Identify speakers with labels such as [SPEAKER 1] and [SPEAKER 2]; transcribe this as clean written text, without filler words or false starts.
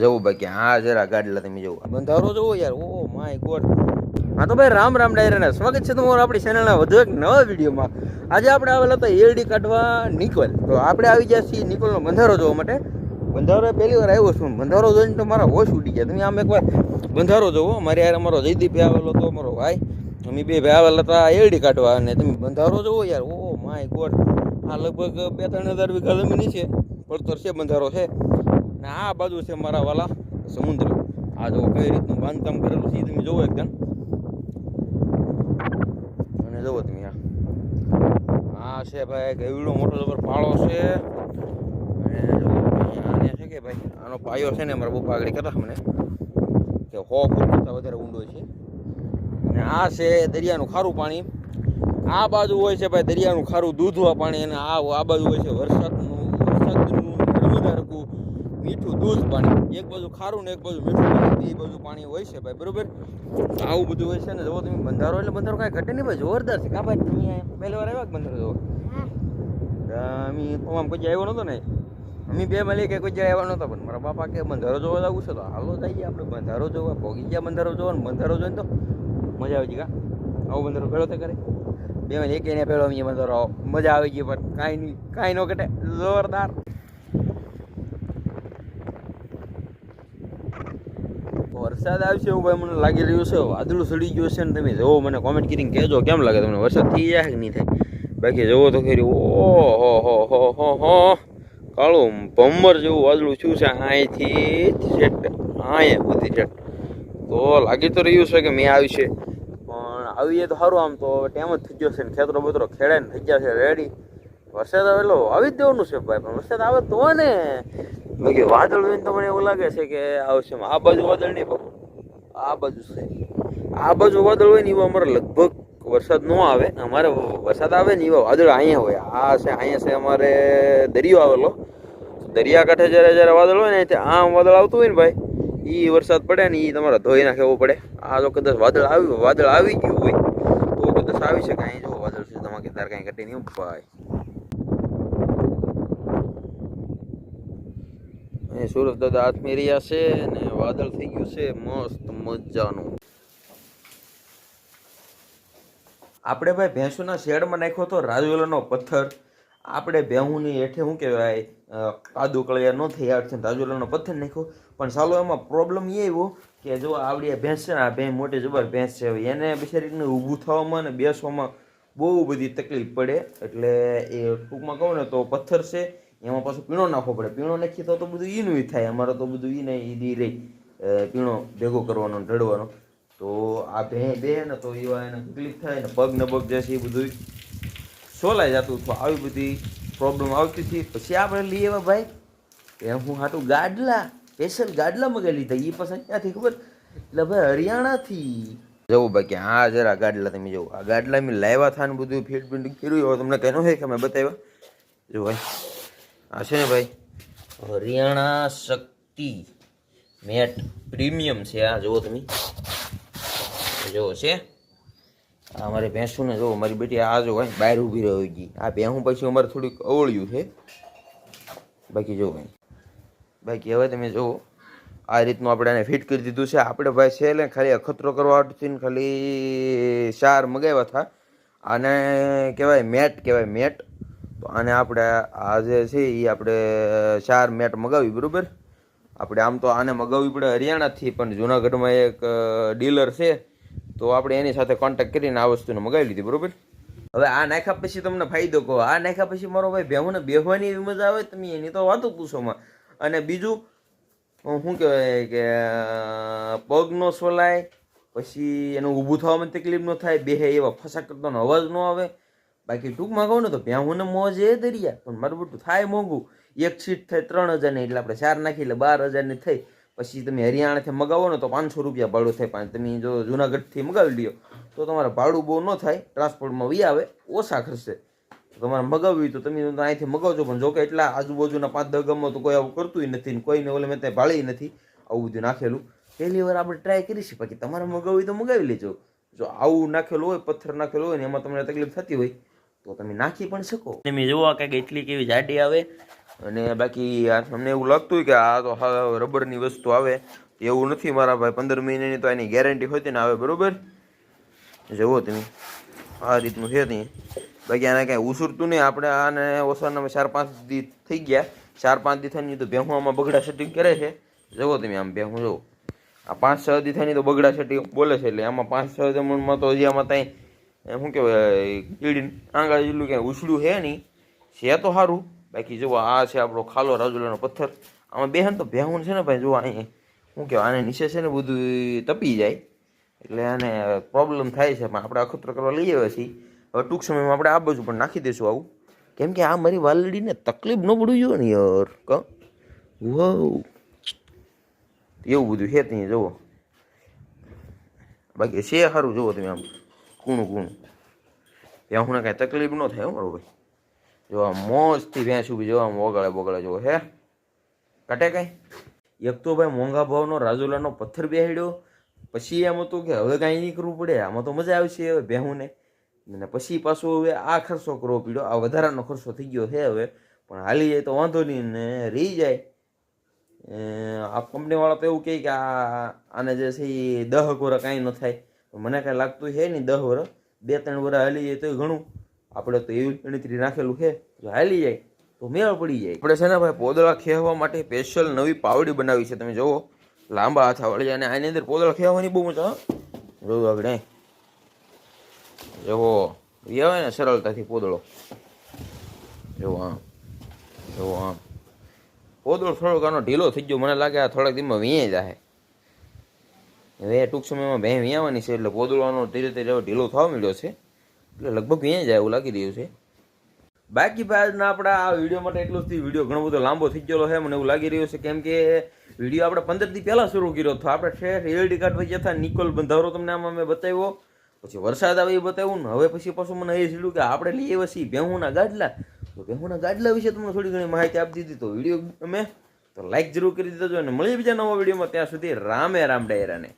[SPEAKER 1] જવું બાકી હા જરા ગાડલા તમે જવું બંધારો જવો યાર. Oh my God. હા તો ભાઈ રામ રામ ડાયરાના સ્વાગત છે તમારું આપણી ચેનલના વધુ એક નવા વિડીયોમાં. આજે આપણે આવેલા હતા એરડી કાઢવા નિકોલ. તો આપણે આવી ગયા છીએ નિકોલનો બંધારો જોવા માટે. બંધારો પહેલી વાર આવ્યો છું. બંધારો જોઈને તો મારા હોશ ઉડી ગયા. તમે આમ એકવાર બંધારો જોવો. મારે યાર અમારો જયદીપ આવેલો હતો, અમારો ભાઈ. અમે બે ભાઈ આવેલા હતા એરડી કાઢવા અને તમે બંધારો જોવો યાર. Oh my God. આ લગભગ 2-3 હજાર વીઘા જમીન છે, પડતર છે, બંધારો છે. ને આ બાજુ છે મારા વાલા સમુદ્ર. આ જો કઈ રીતનું બાંધકામ કરેલું છે તમે જોવો એકદમ. અને જોવો તમે આ છે ભાઈ ગયડો મોટો જબર પાળો છે. અને આને છે કે ભાઈ આનો પાયો છે ને મારા પપ્પા આગળ કહેતા મને કે 100 ફૂટ કરતાં વધારે ઊંડો છે. અને આ છે દરિયાનું ખારું પાણી. આ બાજુ હોય છે ભાઈ દરિયાનું ખારું દૂધવા પાણી. અને આ બાજુ હોય છે વરસાદનું નર્મદા રકું મીઠું દૂધ પાણી. એક બાજુ ખારું ને એક બાજુ મીઠું પાણી, બે બાજુ પાણી હોય છે ભાઈ, બરોબર. આવું બધું હોય છે ને. જો તમે બંધારો એટલે બંધારો કાંઈ ઘટે નહીં ભાઈ, જોરદાર છે. કા ભાઈ તમે પહેલી વાર આવ્યા બંધારો જોવો? અમે આમ કોઈ આવ્યો નહોતો ને, અમે બે મળી કે કોઈ આવ્યા નહોતા, પણ મારા બાપા કે બંધારો જોવા જવું છે તો હાલો જઈએ આપણે બંધારો જોવા. ભોગી ગયા બંધારો જોવા ને બંધારો જોઈને તો મજા આવી ગઈ. કા આવો બંધારો પેલો તો કરે બે મળી એક એને પેલો અમે બંધારો મજા આવી ગઈ, પણ કાંઈ ન ઘટે, જોરદાર. વરસાદ આવશે એવું ભાઈ મને લાગી રહ્યું છે. વાદળું સડી ગયું છે ને તમે જુઓ, મને કોમેન્ટ કરીને કહેજો કેમ લાગે તમને, વરસાદ થઈ જાય કે નહીં થાય. બાકી જુઓ તો ખરી, ઓહો કાળું ભમર જેવું વાદળું શું છે અહીંથી સેટ અહીંયા બધી સેટ. તો લાગી તો રહ્યું છે કે મેં આવી છે, પણ આવીએ તો સારું. આમ તો ટાઈમ જ થઈ ગયો છે ને ખેતરો બેતરો ખેડાઈને થઈ ગયા છે રેડી. વરસાદ આવેલો આવી જ દેવાનું છે ભાઈ, પણ વરસાદ આવે તો ને. બાકી વાદળ જોઈને તો મને એવું લાગે છે કે આવશે. આ બાજુ વાદળ નહીં બાપુ, આ બાજુ છે. આ બાજુ વાદળ હોય ને એવા અમારે લગભગ વરસાદ ન આવે. અમારે વરસાદ આવે ને એવા વાદળ અહીંયા હોય. આ છે અહીંયા છે અમારે દરિયો આવેલો. દરિયાકાંઠે જ્યારે વાદળ હોય ને ત્યાં આમ વાદળ આવતું હોય ને ભાઈ, એ વરસાદ પડે ને એ તમારે ધોઈ નાખવું પડે. આ જો કદાચ વાદળ આવી ગયું હોય તો કદાચ આવી શકે. અહીં જો વાદળ છે ધમાકેદાર, કાંઈ ઘટે નહીં ભાઈ. સુરત દાદા હાથમી રહ્યા છે ને વાદળ થઈ ગયું છે મસ્ત મજાનું. આપણે ભાઈ ભેંસોના શેડમાં નાખ્યો હતો રાજુલાનો પથ્થર. આપણે ભેહુંની હેઠે શું કહેવાય કાદુ કળિયા ન થઈ આવે છે, રાજુલાનો પથ્થર નાખ્યો. પણ ચાલો એમાં પ્રોબ્લેમ એ આવ્યો કે જો આવડી ભેંસ છે ને, આ ભેંસ મોટી જબર ભેંસ છે, એને બિચારીને ઊભું થવામાં ને બેસવામાં બહુ બધી તકલીફ પડે. એટલે એ ટૂંકમાં કહું ને તો પથ્થર છે એમાં પાછું પીણો નાખવો પડે. પીણો નાખીએ તો બધું ઈનું થાય. અમારે તો બધું ઈ નહીં ઈદી રહી પીણો ભેગો કરવાનો ઢળવાનો. તો આ બે ને તો એવા એને તકલીફ થાય ને પગ ને પગ જે છે એ બધું સોલાઈ જતું. તો આવી બધી પ્રોબ્લેમ આવતી હતી. પછી આપણે લઈએ એવા ભાઈ એ હું હાટું ગાડલા સ્પેશિયલ ગાડલા મગાવી લીધા. એ પછી ક્યાંથી ખબર? એટલે ભાઈ હરિયાણાથી જવું બાકી હા જરા ગાડલા તમે જવું. આ ગાડલા મેં લાવ્યા હતા ને બધું ફીટ ફીટ કર્યું. તમને કહેનો છે કે અમે બતાવ્યા જો ભાઈ. આ છે ને ભાઈ હરિયાણા શક્તિ મેટ પ્રીમિયમ છે. આ જુઓ તમે, જુઓ છે. આ અમારી ભેંસું ને જુઓ, મારી બેટી આ જો ભાઈ બહાર ઊભી રહી ગઈ. આ ભેંસું પછી અમારે થોડીક અવળ્યું છે. બાકી જો ભાઈ, બાકી હવે તમે જુઓ આ રીતનું આપણે એને ફિટ કરી દીધું છે. આપણે ભાઈ છે એટલે ખાલી અખતરો કરવાથી ખાલી 4 મગાવ્યા હતા. આને કહેવાય મેટ કહેવાય મેટ. તો આને આપણે આ જે છે એ આપણે 4 મેટ મગાવી, બરાબર. આપણે આમ તો આને મગાવવી પડે હરિયાણાથી, પણ જુનાગઢમાં એક ડીલર છે તો આપણે એની સાથે કોન્ટેક્ટ કરીને આ વસ્તુને મગાવી લીધી, બરાબર. હવે આ નાખ્યા પછી તમને ફાયદો કહો. આ નાખ્યા પછી મારો ભાઈ ભેહુંને બેહવાની એવી મજા આવે તમે એની તો વાતો પૂછોમાં. અને બીજું શું કહેવાય કે પગ ન સોલાય, પછી એનું ઊભું થવામાં તકલીફ ન થાય, બેહે એવા ફસાક કરતાનો અવાજ ન આવે. બાકી ટૂંકમાં કહું ને તો ભેહુંને મોજ એ દરિયા. પણ મારું બધું થાય મોંઘું. એક સીટ થાય 3000ની, એટલે આપણે 4 નાખી એટલે 12000ની થઈ. પછી તમે હરિયાણાથી મગાવો ને તો 500 રૂપિયા ભાડું થાય. પણ તમે જો જુનાગઢથી મગાવી લ્યો તો તમારે ભાડું બહુ ન થાય, ટ્રાન્સપોર્ટમાં વી આવે, ઓછા ખર્ચે. તમારે મગાવવી તો તમે અહીંથી મગાવજો. પણ જો કે એટલા આજુબાજુના 5-10 ગામમાં તો કોઈ આવું કરતું નથી ને કોઈને ઓલે મેં ત્યાં ભાળી નથી આવું બધું નાખેલું. પહેલી વાર આપણે ટ્રાય કરીશું. બાકી તમારે મગાવવી તો મગાવી લેજો. જો આવું નાખેલું હોય, પથ્થર નાખેલો હોય ને એમાં તમને તકલીફ થતી હોય તો તમે નાખી પણ શકો. તમે જોવા કંઈક એટલી કેવી જાડી આવે અને બાકી આ તમને એવું લાગતું હોય કે આ તો રબરની વસ્તુ આવે, એવું નથી મારા ભાઈ. 15 મહિનાની તો એની ગેરંટી હોતી ને આવે, બરોબર. જુઓ તમે આ રીતનું છે ત્યાં. બાકી આને કાંઈ ઉસરતું નહીં. આપણે આને ઓછાના 4-5 દી થઈ ગયા, 4-5 દી થઈને તો ભેહું આમાં બગડા સેટિંગ કરે છે. જુઓ તમે આમ ભેહું જુઓ, આ 5-6 દી થઈને તો બગડા સેટિંગ બોલે છે. એટલે આમાં 5-6 જમણમાં તો હજી આમાં ત્યાં શું કહેવાય કીડીને આંગળા જેટલું ક્યાંય ઉછળ્યું છે નહીં. છે તો સારું. બાકી જુઓ આ છે આપણો ખાલો રાજુલાનો પથ્થર. આમાં બેહન તો ભેહું છે ને ભાઈ, જુઓ અહીં શું કહેવાય આને નીચે છે ને બધું તપી જાય, એટલે આને પ્રોબ્લેમ થાય છે. પણ આપણે અખતરો કરવા લઈ આવ્યા છીએ. હવે ટૂંક સમયમાં આપણે આ બાજુ પણ નાખી દઈશું આવું, કેમ કે આ મારી વાલડીને તકલીફ ન પડવી જોઈએ ને યાર. વાવ એવું બધું છે ત્યાં જુઓ. બાકી છે સારું. જુઓ તમે આમ કૂણું કૂણું, ત્યાં હું કાંઈ તકલીફ ન થાય મારું ભાઈ. જો આમ મોજથી ભેંસ ઉભી જોવા ઓગાળે બોગાળે જુઓ હે કટે કાંઈ. એક તો ભાઈ મોંઘા ભાવનો રાજુલાનો પથ્થર બેહાડ્યો, પછી એમ હતું કે હવે કાંઈ નહીં કરવું પડે, આમાં તો મજા આવશે હવે ભેહુંને. અને પછી પાછું હવે આ ખર્ચો કરવો પડ્યો, આ વધારાનો ખર્ચો થઈ ગયો છે હવે. પણ હાલી જાય તો વાંધો નહીં ને રહી જાય. આ કંપનીવાળા તો એવું કહે કે આને જે છે એ 10 વર્ષ કાંઈ ન થાય. મને કાંઈ લાગતું છે નહીં 10 વર્ષ, 2-3 વર્ષ હાલી જાય તો ઘણું. આપણે તો એવી ગણતરી નાખેલું છે, જો હાલી જાય તો મેળ પડી જાય. આપણે છે ને ભાઈ પોદળા ખેવા માટે સ્પેશિયલ નવી પાવડી બનાવી છે. તમે જુઓ લાંબા હાથ વળી, અને આની અંદર પોદળા ખેવાની બહુ મજા. જોવું આગળ જુઓ આવે ને સરળતાથી પોદળો. જુઓ આમ, જુઓ આમ પોદળો થોડોક આનો ઢીલો થઈ ગયો. મને લાગે આ થોડાક દીમાં વીંયાઈ જાય. હવે ટૂંક સમયમાં ભેં વીંયાવાની છે, એટલે પોદળો આનો ધીરે ધીરે ઢીલો થવા મળ્યો છે, એટલે લગભગ વીંયાઈ જાય એવું લાગી રહ્યું છે. બાકી ભાઈ આજના આપણા આ વિડીયો માટે એટલું જ. વિડીયો ઘણો બધો લાંબો થઈ ગયેલો છે મને એવું લાગી રહ્યું છે, કેમ કે વિડીયો આપણે 15 દી પહેલાં શરૂ કર્યો હતો. આપણે ઠેઠ એલડી કાઢવા ગયા હતા, નિકોલ બંધારો તમને આમાં મેં બતાવ્યો, પછી વરસાદ આવે એ બતાવ્યું ને હવે પછી પાછું મને એ થયું કે આપણે લઈ આવ્યા છીએ ભેહુંના ગાડલા. તો ભેહુંના ગાડલા વિશે તમને થોડી ઘણી માહિતી આપી દીધી. તો વિડીયો ગમે તો લાઈક જરૂર કરી દેજો, અને મળી બીજા નવા વિડીયોમાં. ત્યાં સુધી રામે રામ ડાયરાને.